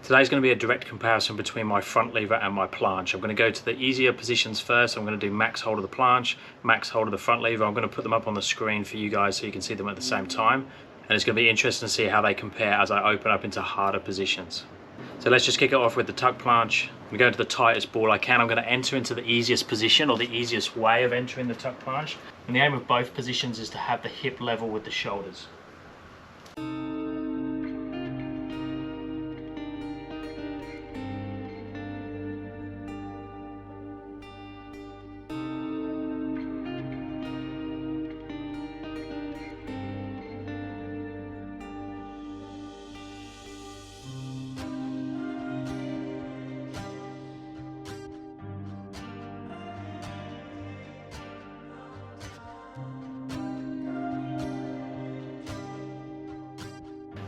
Today's going to be a direct comparison between my front lever and my planche. I'm going to go to the easier positions first. I'm going to do max hold of the planche, max hold of the front lever. I'm going to put them up on the screen for you guys so you can see them at the same time. And it's going to be interesting to see how they compare as I open up into harder positions. So let's just kick it off with the tuck planche. I'm going to the tightest ball I can. I'm going to enter into the easiest position, or the easiest way of entering the tuck planche. And the aim of both positions is to have the hip level with the shoulders.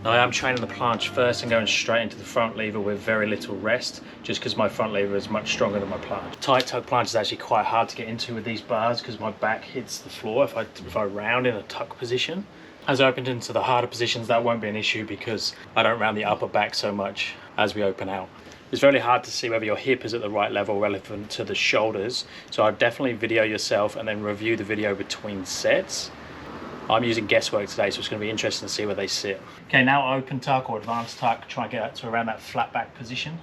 Now I am training the planche first and going straight into the front lever with very little rest, just because my front lever is much stronger than my planche. Tight tuck planche is actually quite hard to get into with these bars because my back hits the floor if I round in a tuck position. As I opened into the harder positions, that won't be an issue because I don't round the upper back so much as we open out. It's very hard to see whether your hip is at the right level relevant to the shoulders, so I'd definitely video yourself and then review the video between sets. I'm using guesswork today, so it's going to be interesting to see where they sit. Okay, now open tuck or advanced tuck, try and get that to around that flat back position.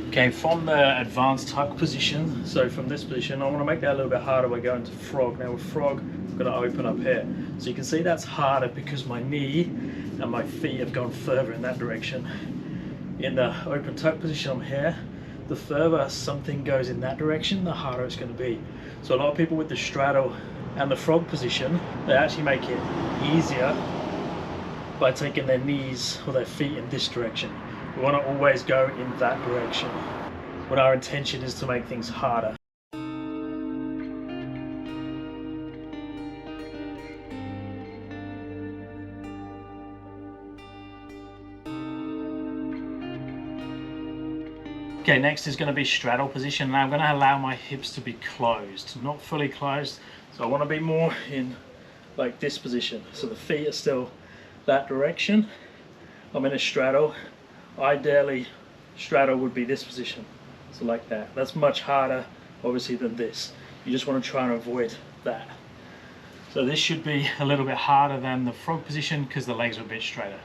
Okay, from the advanced tuck position, so from this position, I want to make that a little bit harder by going to frog. Now with frog, I'm going to open up here. So you can see that's harder because my knee and my feet have gone further in that direction. In the open tuck position, I'm here. The further something goes in that direction, the harder it's going to be. So a lot of people with the straddle and the frog position, they actually make it easier by taking their knees or their feet in this direction. We want to always go in that direction when our intention is to make things harder. Okay, next is going to be straddle position. Now I'm going to allow my hips to be closed, not fully closed. So I want to be more in like this position. So the feet are still that direction. I'm in a straddle. Ideally, straddle would be this position, so like that. That's much harder, obviously, than this. You just want to try and avoid that. So this should be a little bit harder than the frog position because the legs are a bit straighter.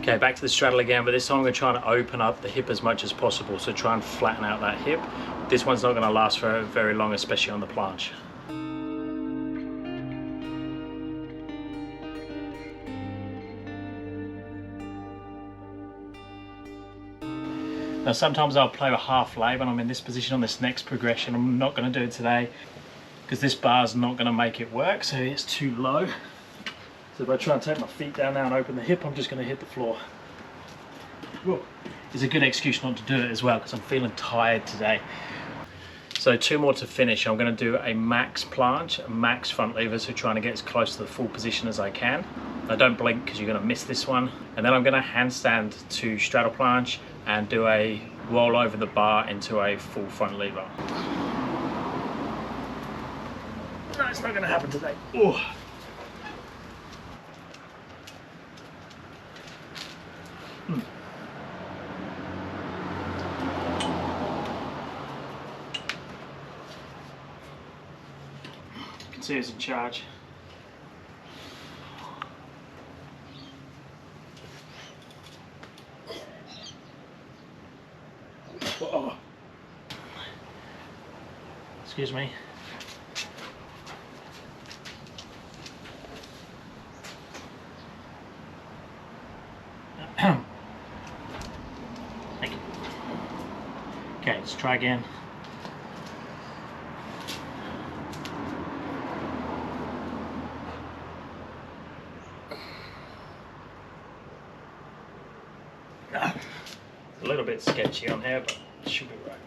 Okay, back to the straddle again, but this time I'm going to try and open up the hip as much as possible, so try and flatten out that hip. This one's not going to last for very long, especially on the planche. Now sometimes I'll play with half lay when I'm in this position on this next progression. I'm not going to do it today because this bar's not going to make it work, so it's too low. So if I try and take my feet down now and open the hip, I'm just going to hit the floor. Whoa. It's a good excuse not to do it as well because I'm feeling tired today. So two more to finish. I'm going to do a max planche, a max front lever, so trying to get as close to the full position as I can. Now don't blink because you're going to miss this one. And then I'm going to handstand to straddle planche and do a roll over the bar into a full front lever. No, it's not going to happen today. Ooh. See who's in charge. Whoa. Excuse me. Thank you. Okay, let's try again. A little bit sketchy on here, but it should be right.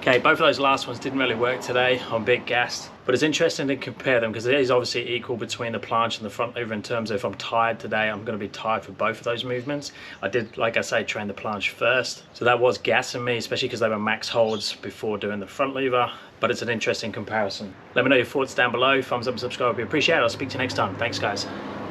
Okay, both of those last ones didn't really work today. I'm a bit gassed, but it's interesting to compare them because it is obviously equal between the planche and the front lever in terms of if I'm tired today, I'm going to be tired for both of those movements. I did, like I say, train the planche first, so that was gassing me, especially because they were max holds before doing the front lever, but it's an interesting comparison. Let me know your thoughts down below. Thumbs up and subscribe would be appreciated. I'll speak to you next time. Thanks, guys.